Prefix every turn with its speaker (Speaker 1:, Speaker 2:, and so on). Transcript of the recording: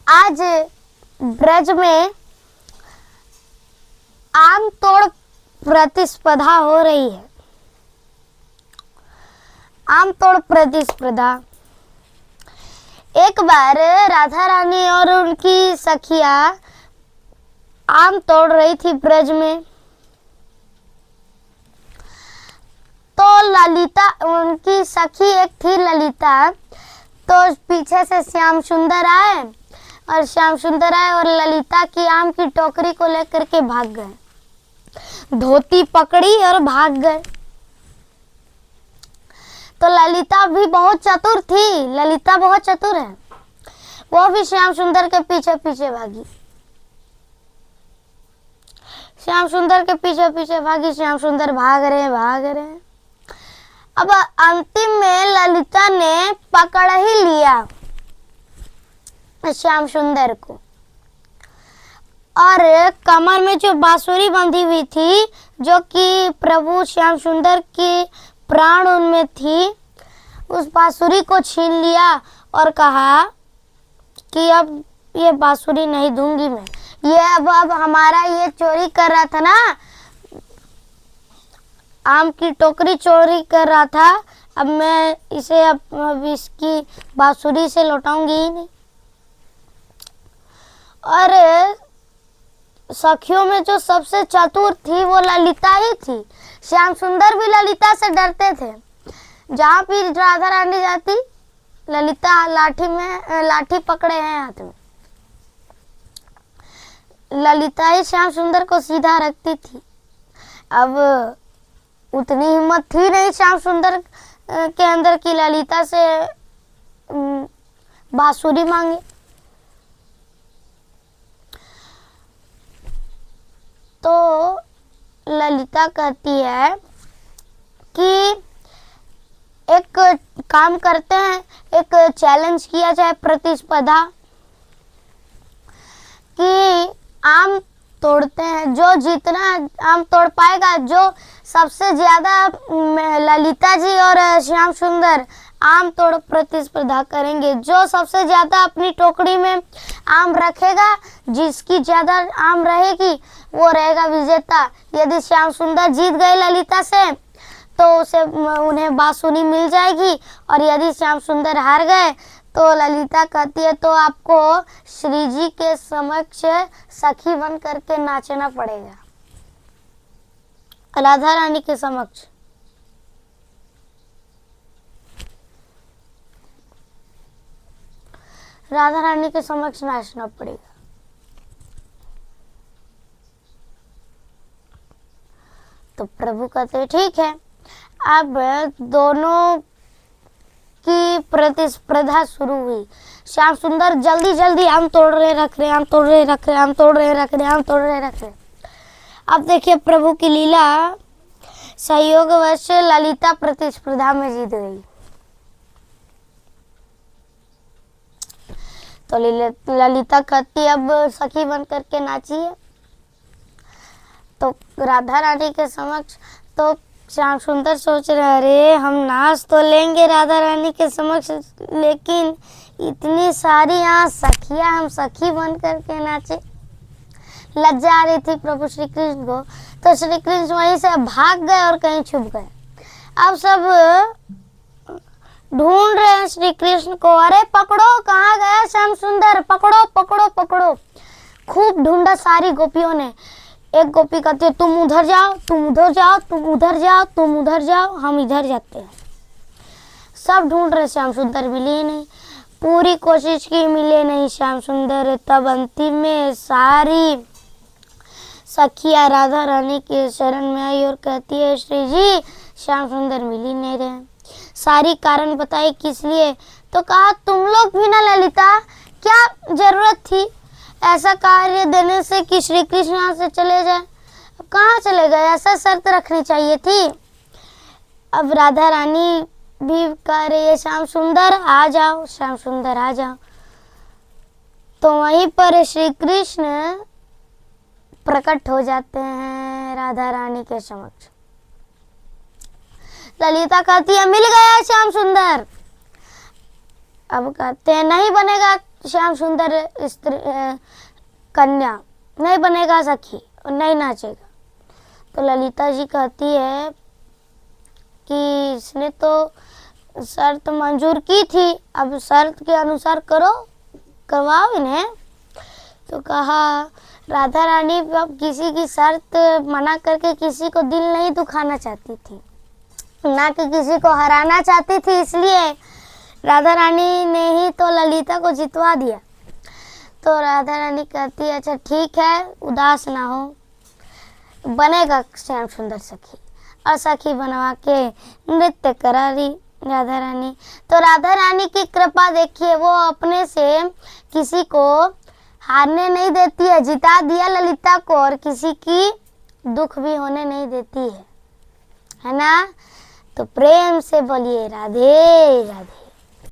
Speaker 1: आज ब्रज में आम तोड़ प्रतिस्पर्धा हो रही है। आम तोड़ प्रतिस्पर्धा। एक बार राधा रानी और उनकी सखिया आम तोड़ रही थी ब्रज में। तो ललिता, उनकी सखी एक थी ललिता, तो पीछे से श्याम सुंदर आए और ललिता की आम की टोकरी को लेकर के भाग गए, धोती पकड़ी और भाग गए। तो ललिता भी बहुत चतुर थी, ललिता बहुत चतुर है, वो भी श्याम सुंदर के पीछे पीछे भागी। श्याम सुंदर के पीछे पीछे भागी, श्याम सुंदर भाग रहे। अब अंतिम में ललिता ने पकड़ ही लिया श्याम सुंदर को, और कमर में जो बांसुरी बंधी हुई थी, जो कि प्रभु श्याम सुंदर की प्राण उनमें थी, उस बांसुरी को छीन लिया और कहा कि अब ये बांसुरी नहीं दूंगी मैं। ये अब हमारा ये चोरी कर रहा था ना, आम की टोकरी चोरी कर रहा था, अब मैं इसे अब इसकी बांसुरी से लौटाऊंगी ही नहीं। और सखियों में जो सबसे चतुर थी वो ललिता ही थी। श्याम सुंदर भी ललिता से डरते थे। जहाँ भी राधा रानी जाती, ललिता लाठी पकड़े हैं हाथ में, ललिता ही श्याम सुंदर को सीधा रखती थी। अब उतनी हिम्मत थी नहीं श्याम सुंदर के अंदर की ललिता से बांसुरी मांगे। तो ललिता कहती है कि एक काम करते हैं, एक चैलेंज किया जाए, प्रतिस्पर्धा, कि आम तोड़ते हैं, जो जितना आम तोड़ पाएगा, जो सबसे ज्यादा ललिता जी और श्याम सुंदर आम तोड़ प्रतिस्पर्धा करेंगे। जो सबसे ज्यादा अपनी टोकरी में आम रखेगा, जिसकी ज्यादा आम रहेगी वो रहेगा विजेता। यदि श्याम सुंदर जीत गए ललिता से तो उन्हें बांसुरी मिल जाएगी, और यदि श्याम सुंदर हार गए तो ललिता कहती है तो आपको श्री जी के समक्ष सखी बन करके नाचना पड़ेगा, राधा रानी के समक्ष। राधा रानी के समक्ष नाचना पड़ेगा। तो प्रभु कहते ठीक है। अब दोनों की प्रतिस्पर्धा शुरू हुई। श्याम सुंदर जल्दी जल्दी आम तोड़ रहे रख रहे। अब देखिए प्रभु की लीला, सहयोगवश ललिता प्रतिस्पर्धा में जीत गई। तो ललिता कहती अब सखी बन करके नाचिए। तो राधा रानी के समक्ष, तो श्याम सुंदर सोच रहे अरे हम नाच तो लेंगे राधा रानी के समक्ष, लेकिन इतनी सारी यहाँ सखियां, हम सखी बन करके नाचे। लज्जा आ रही थी प्रभु श्री कृष्ण को। तो श्री कृष्ण वहीं से भाग गए और कहीं छुप गए। अब सब ढूंढ रहे हैं श्री कृष्ण को, अरे पकड़ो, कहाँ गया श्याम सुंदर, पकड़ो पकड़ो पकड़ो। खूब ढूंढा सारी गोपियों ने। एक गोपी कहती है तुम उधर जाओ, तुम उधर जाओ, तुम उधर जाओ, तुम उधर जाओ, हम इधर जाते हैं। सब ढूंढ रहे, श्याम सुंदर मिले नहीं। पूरी कोशिश की, मिले नहीं श्याम सुंदर। तब अंतिम में सारी सखिया राधा रानी के शरण में आई और कहती है श्री जी श्याम सुंदर मिल ही नहीं रहे। सारी कारण बताई किस लिए। तो कहा तुम लोग भी ना ललिता, क्या जरूरत थी ऐसा कार्य देने से कि श्री कृष्ण यहाँ से चले जाए। अब कहाँ चले गए, ऐसा शर्त रखनी चाहिए थी। अब राधा रानी भी कह रही है श्याम सुंदर आ जाओ, श्याम सुंदर आ जाओ। तो वहीं पर श्री कृष्ण प्रकट हो जाते हैं राधा रानी के समक्ष। ललिता कहती है मिल गया श्याम सुंदर। अब कहते हैं नहीं बनेगा, श्याम सुंदर स्त्री कन्या, नहीं बनेगा सखी और नहीं नाचेगा। तो ललिता जी कहती है कि इसने तो शर्त मंजूर की थी, अब शर्त के अनुसार करो, करवाओ इन्हें। तो कहा राधा रानी अब किसी की शर्त मना करके किसी को दिल नहीं दुखाना चाहती थी, ना कि किसी को हराना चाहती थी, इसलिए राधा रानी ने ही तो ललिता को जितवा दिया। तो राधा रानी कहती है अच्छा ठीक है, उदास ना हो, बनेगा श्याम सुंदर सखी। और सखी बनवा के नृत्य करा रही राधा रानी। तो राधा रानी की कृपा देखिए, वो अपने से किसी को हारने नहीं देती है, जिता दिया ललिता को, और किसी की दुख भी होने नहीं देती है ना। तो प्रेम से बोलिए राधे राधे।